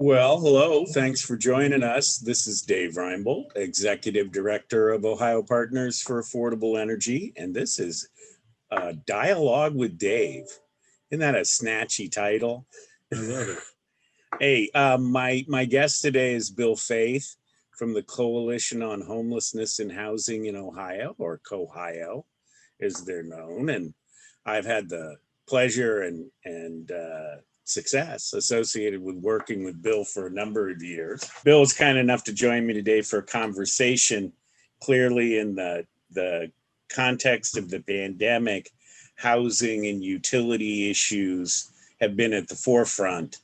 Well, hello. Thanks for joining us. This is Dave Reinbold, Executive Director of Ohio Partners for Affordable Energy, and this is Dialogue with Dave. Isn't that a snatchy title? I love it. Hey, my guest today is Bill Faith from the Coalition on Homelessness and Housing in Ohio, or COHIO, as they're known. And I've had the pleasure and success associated with working with Bill for a number of years. Bill was kind enough to join me today for a conversation. Clearly, in the context of the pandemic, housing and utility issues have been at the forefront.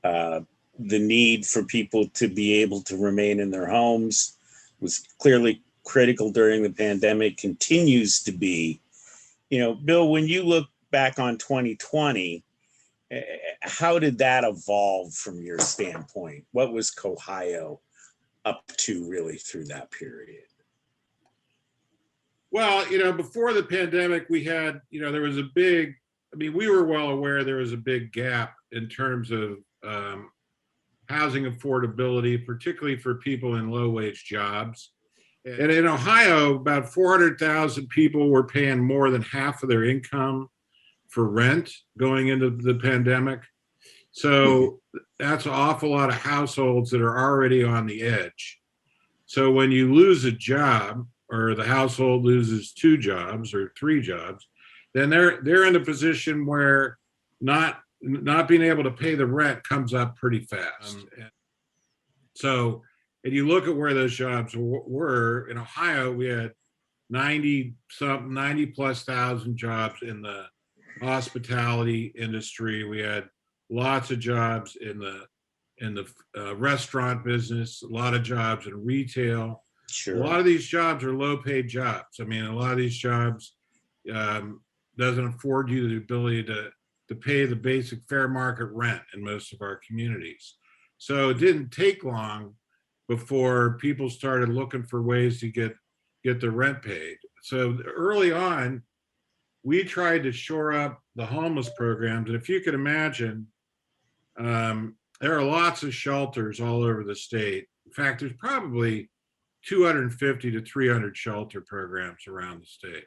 The need for people to be able to remain in their homes was clearly critical during the pandemic, continues to be. Bill, when you look back on 2020, how did that evolve from your standpoint? What was COHIO up to really through that period? Well, before the pandemic, we had, there was a big, we were well aware there was a big gap in terms of housing affordability, particularly for people in low wage jobs. And in Ohio, about 400,000 people were paying more than half of their income for rent going into the pandemic. So that's an awful lot of households that are already on the edge. So when you lose a job, or the household loses 2 jobs or 3 jobs, then they're in a position where not being able to pay the rent comes up pretty fast. So, and you look at where those jobs were in Ohio, we had 90 plus thousand jobs in the hospitality industry. We had lots of jobs in the restaurant business, a lot of jobs in retail. Sure. A lot of these jobs are low paid jobs. A lot of these jobs doesn't afford you the ability to pay the basic fair market rent in most of our communities. So it didn't take long before people started looking for ways to get their rent paid. So early on, we tried to shore up the homeless programs. And if you could imagine, there are lots of shelters all over the state. In fact, there's probably 250 to 300 shelter programs around the state.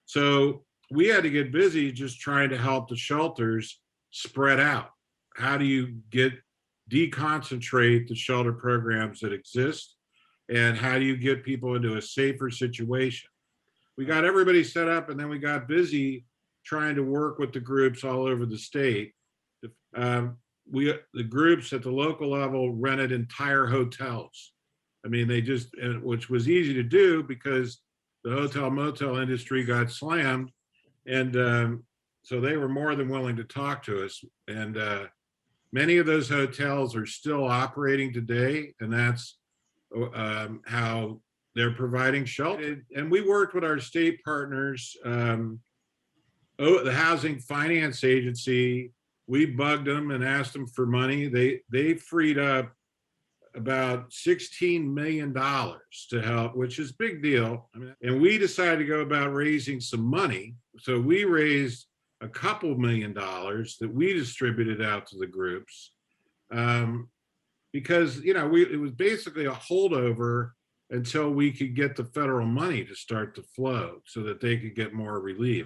So we had to get busy just trying to help the shelters spread out. How do you deconcentrate the shelter programs that exist? And how do you get people into a safer situation? We got everybody set up, and then we got busy trying to work with the groups all over the state. The groups at the local level rented entire hotels. Which was easy to do because the hotel motel industry got slammed. And so they were more than willing to talk to us. And many of those hotels are still operating today. And that's how they're providing shelter. And we worked with our state partners, the Housing Finance Agency. We bugged them and asked them for money. They freed up about $16 million to help, which is a big deal. And we decided to go about raising some money. So we raised a couple $1 million that we distributed out to the groups because, it was basically a holdover until we could get the federal money to start to flow so that they could get more relief.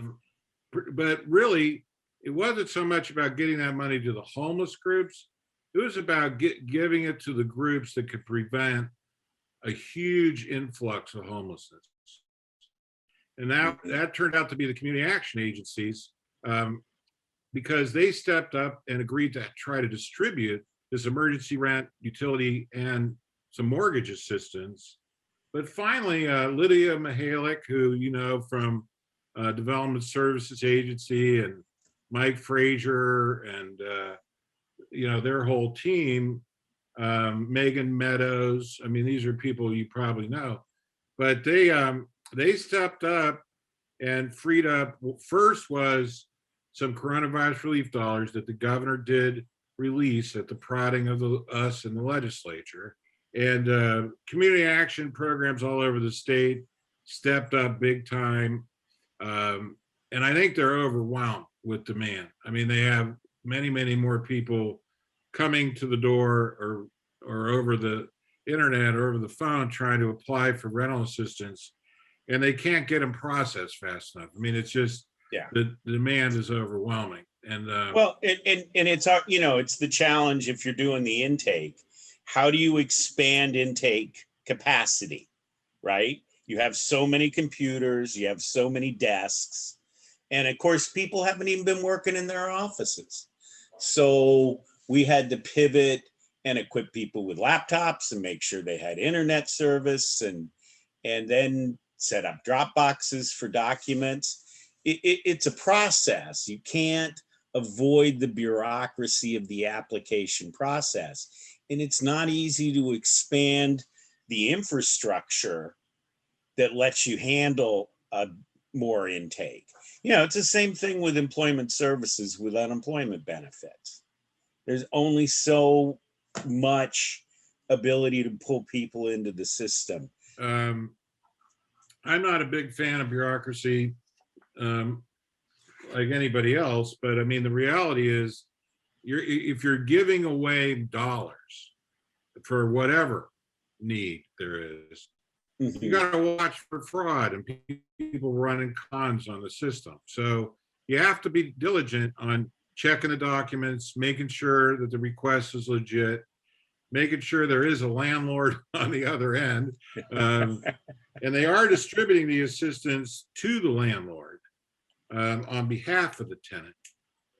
But really, it wasn't so much about getting that money to the homeless groups. It was about giving it to the groups that could prevent a huge influx of homelessness. And that turned out to be the community action agencies because they stepped up and agreed to try to distribute this emergency rent, utility, and some mortgage assistance. But finally, Lydia Mihalik, who you know from Development Services Agency, and Mike Frazier, and their whole team, Megan Meadows. These are people you probably know, but they stepped up and freed up. First was some coronavirus relief dollars that the governor did release at the prodding of us in the legislature, and community action programs all over the state stepped up big time. And I think they're overwhelmed with demand. They have many, many more people coming to the door or over the internet or over the phone trying to apply for rental assistance, and they can't get them processed fast enough. I mean, it's just Yeah. the demand is overwhelming. And Well, and it's it's the challenge if you're doing the intake. How do you expand intake capacity, right? You have so many computers, you have so many desks, and of course, people haven't even been working in their offices. So we had to pivot and equip people with laptops and make sure they had internet service, and then set up drop boxes for documents. It's a process. You can't avoid the bureaucracy of the application process. And it's not easy to expand the infrastructure that lets you handle more intake. It's the same thing with employment services with unemployment benefits. There's only so much ability to pull people into the system. I'm not a big fan of bureaucracy, like anybody else, but I mean, the reality is, if you're giving away dollars for whatever need there is, you got to watch for fraud and people running cons on the system. So you have to be diligent on checking the documents, making sure that the request is legit, making sure there is a landlord on the other end. And they are distributing the assistance to the landlord on behalf of the tenant,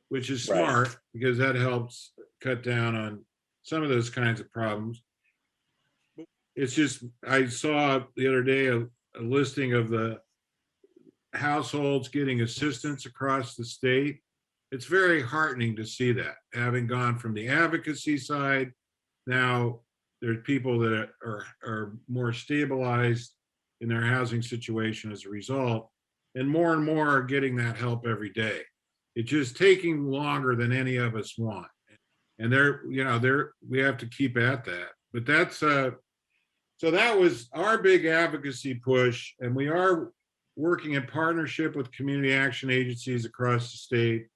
which is smart, right, because that helps cut down on some of those kinds of problems. It's just, I saw the other day a listing of the households getting assistance across the state. It's very heartening to see that, having gone from the advocacy side. Now there's people that are more stabilized in their housing situation as a result, and more are getting that help every day. It's just taking longer than any of us want, and we have to keep at that. But that's so that was our big advocacy push, and we are working in partnership with community action agencies across the state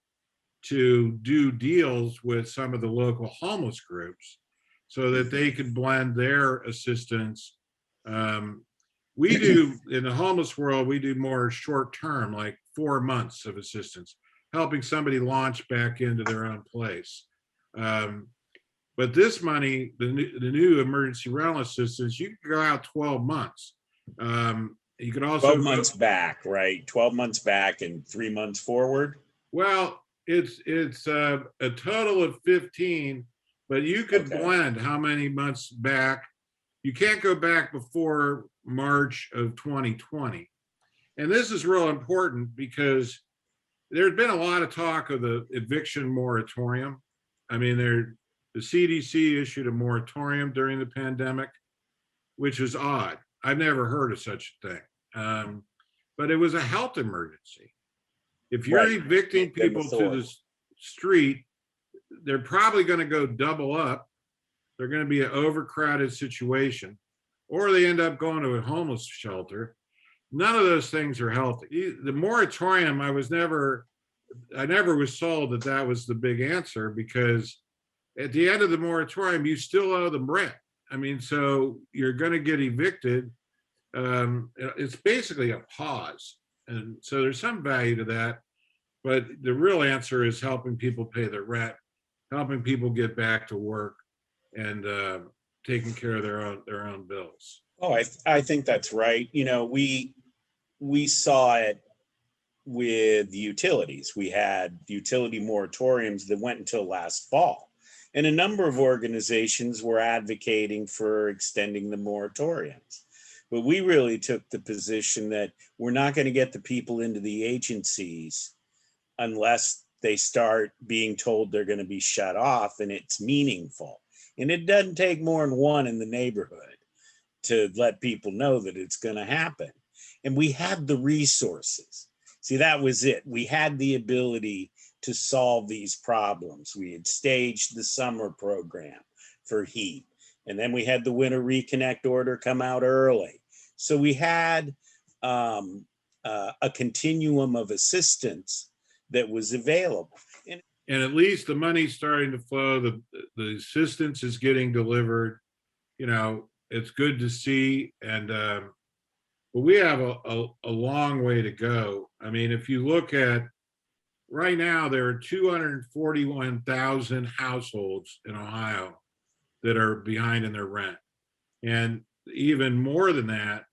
to do deals with some of the local homeless groups so that they could blend their assistance. We do, in the homeless world, we do more short term, like 4 months of assistance, helping somebody launch back into their own place. But this money, the new emergency rental assistance, you can go out 12 months. You could also 12 months back, right? 12 months back and 3 months forward. Well, it's a total of 15, but you could blend how many months back. You can't go back before March of 2020. And this is real important because there's been a lot of talk of the eviction moratorium. I mean, the CDC issued a moratorium during the pandemic, which is odd. I've never heard of such a thing. But it was a health emergency. If you're evicting people to the street, they're probably going to go double up. They're going to be an overcrowded situation, or they end up going to a homeless shelter. None of those things are healthy. The moratorium, I never was sold that was the big answer, because at the end of the moratorium, you still owe them rent. I mean, so you're going to get evicted. It's basically a pause. And so there's some value to that. But the real answer is helping people pay their rent, helping people get back to work, and taking care of their own bills. Oh, I think that's right. We saw it with the utilities. We had utility moratoriums that went until last fall. And a number of organizations were advocating for extending the moratoriums. But we really took the position that we're not going to get the people into the agencies unless they start being told they're going to be shut off and it's meaningful. And it doesn't take more than one in the neighborhood to let people know that it's going to happen. And we had the resources. See, that was it. We had the ability to solve these problems. We had staged the summer program for heat, and then we had the winter reconnect order come out early. So we had a continuum of assistance that was available. And and at least the money's starting to flow. The assistance is getting delivered. You know, it's good to see. And but we have a long way to go. I mean, if you look at right now, there are 241,000 households in Ohio that are behind in their rent. And even more than that,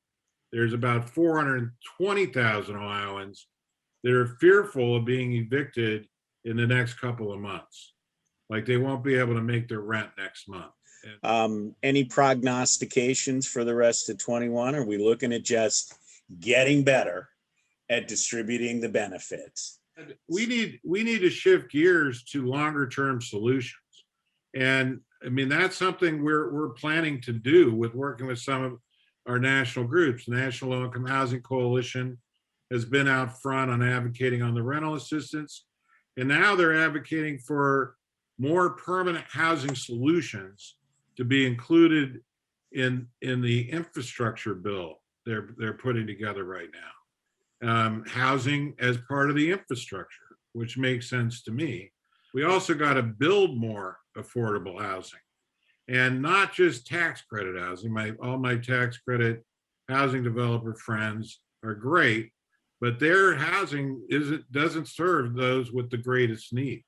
there's about 420,000 Ohioans that are fearful of being evicted in the next couple of months. Like they won't be able to make their rent next month. Any prognostications for the rest of 21? Are we looking at just getting better at distributing the benefits? We need to shift gears to longer term solutions. And I mean, that's something we're planning to do with working with some of our national groups. The National Low Income Housing Coalition has been out front on advocating on the rental assistance. And now they're advocating for more permanent housing solutions to be included in the infrastructure bill they're putting together right now. Housing as part of the infrastructure, which makes sense to me. We also got to build more affordable housing, and not just tax credit housing. All my tax credit housing developer friends are great, but their housing doesn't serve those with the greatest need.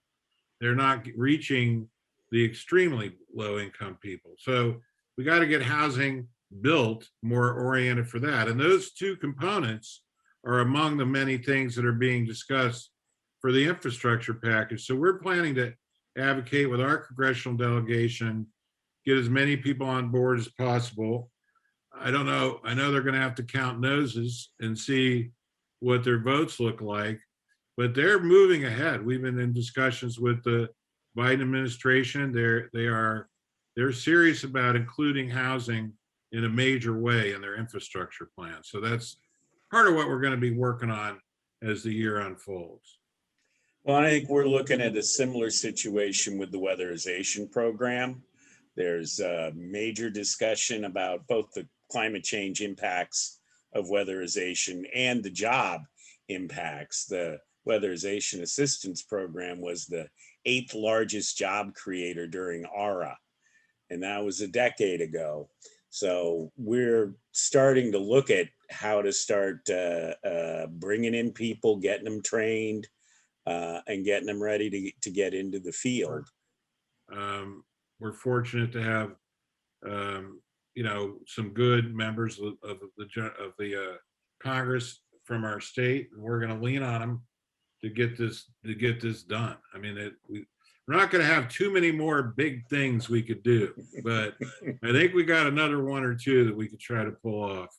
They're not reaching the extremely low income people. So we got to get housing built more oriented for that. And those two components are among the many things that are being discussed for the infrastructure package. So we're planning to advocate with our congressional delegation, get as many people on board as possible. I don't know. I know they're going to have to count noses and see what their votes look like, but they're moving ahead. We've been in discussions with the Biden administration. They're serious about including housing in a major way in their infrastructure plan. So that's part of what we're going to be working on as the year unfolds. Well, I think we're looking at a similar situation with the weatherization program. There's a major discussion about both the climate change impacts of weatherization and the job impacts. The weatherization assistance program was the 8th largest job creator during ARA, and that was a decade ago. So we're starting to look at how to start bringing in people, getting them trained, and getting them ready to get into the field. We're fortunate to have, some good members of the Congress from our state, and we're going to lean on them to get this done. I mean, we're not going to have too many more big things we could do, but I think we got another one or two that we could try to pull off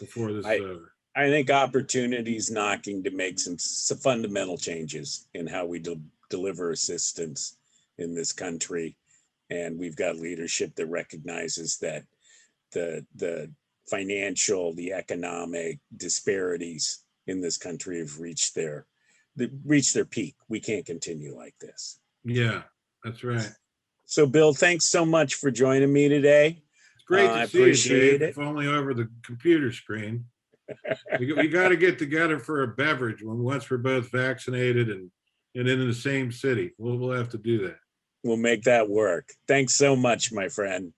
before this is over. I think opportunity's knocking to make some fundamental changes in how we deliver assistance in this country. And we've got leadership that recognizes that the financial, the economic disparities in this country have reached their peak. We can't continue like this. Yeah, that's right. So Bill, thanks so much for joining me today. It's great to see appreciate you, Dave, it. if only over the computer screen. We got to get together for a beverage once we're both vaccinated and in the same city. We'll have to do that. We'll make that work. Thanks so much, my friend.